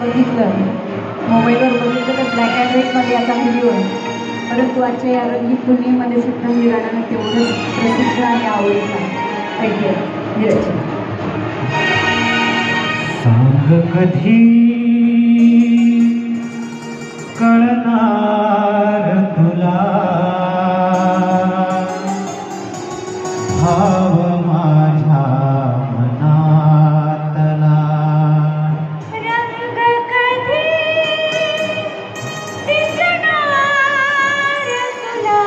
बघितलं, मोबाईलवर बघितलं तर ब्लॅक अँड व्हाईटमध्ये याचा व्हिडिओ आहे. परंतु आजच्या या रंगीत दुनियेमध्ये सुद्धा मी गाणं तेवढंच प्रसिद्ध आणि आवडीचं ऐकूया निरंजन. सांग कधी कळणार तुला भाव माझ्या मनातला. रंग कधी दिसणार तुला,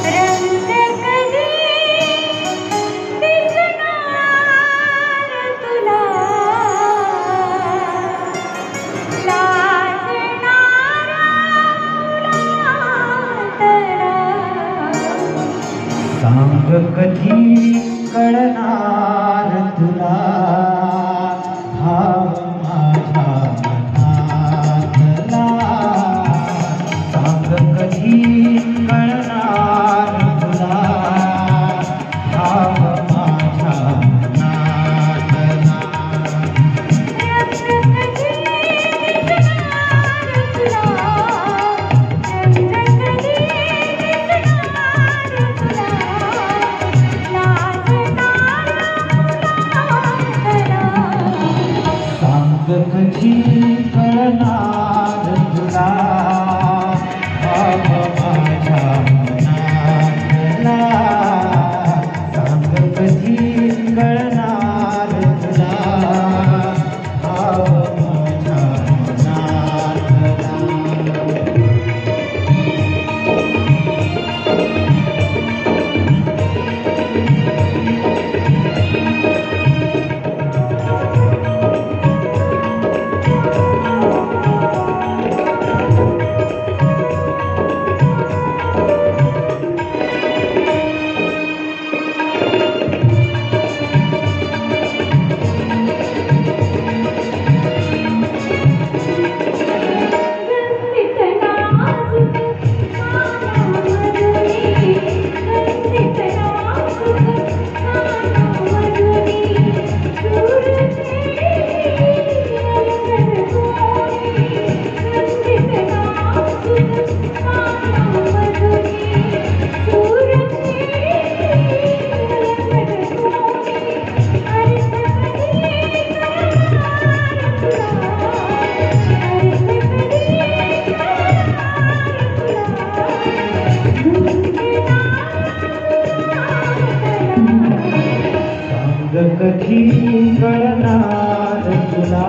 रंग कधी दिसणार तुला, सांग कधी कळणार तुला भाव माझ्या मनातला. सांग कधी कळणार तुला भाव माझ्या मनातला. कधी कळणार तुला भाव माझ्या मनातला. सांग कधी कळणार तुला भाव माझ्या मनातला. कधी कळणार तुला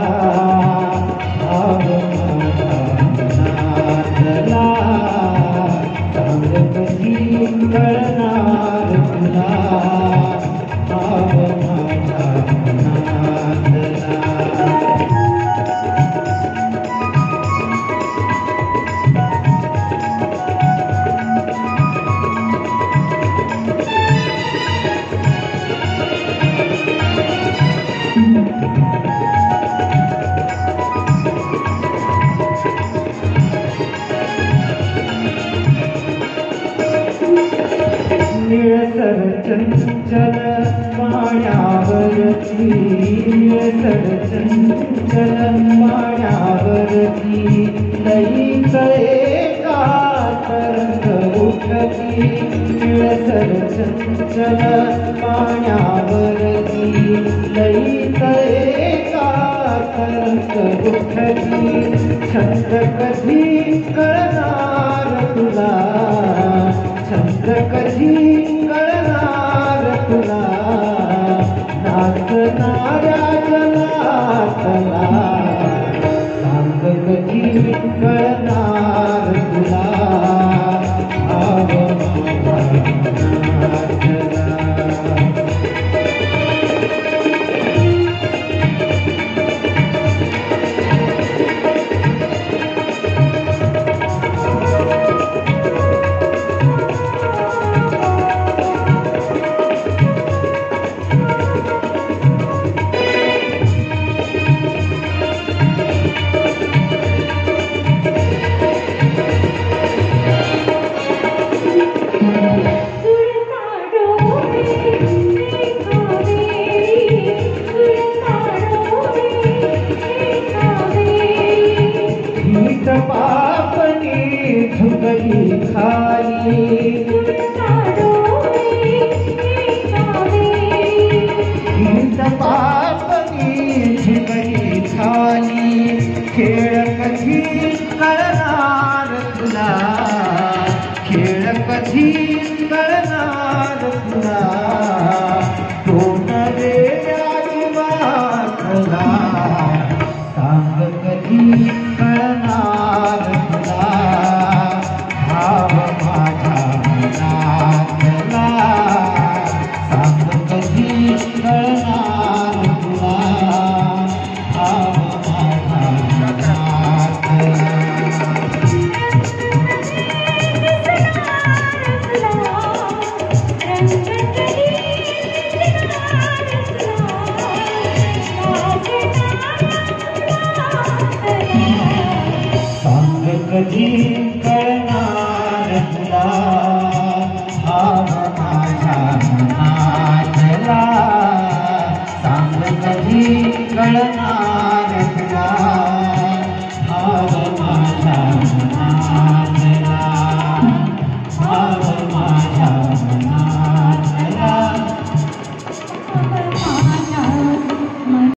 भाव माझ्या मनातला. सांग कधी कळणार तुला भाव माझ्या मनातला. निळसर चंचल पाण्यावरती, निळसर चंचल पाण्यावरती लईच एका तरंग उठती. निळसर चंचल पाण्यावरती लईच एका तरंग उठती. छंद कधी कळणार तुला, छंद कधी कळणार तुला नाचणाऱ्या जलातला. सांग कधी कळणार तुला भाव माझ्या मनातला. गीत पापणी झिकरी झाली खेळ कधी कळणार तुला खेळ कधी कळणार तुला तो नवे वाचला सांग कधी कळणार तुला भाव माझ्या मनातला सांग कधी कळणार तुला भाव माझ्या मनातला सांग कधी कळणार तुला भाव माझ्या मनातला सांग कधी कळणार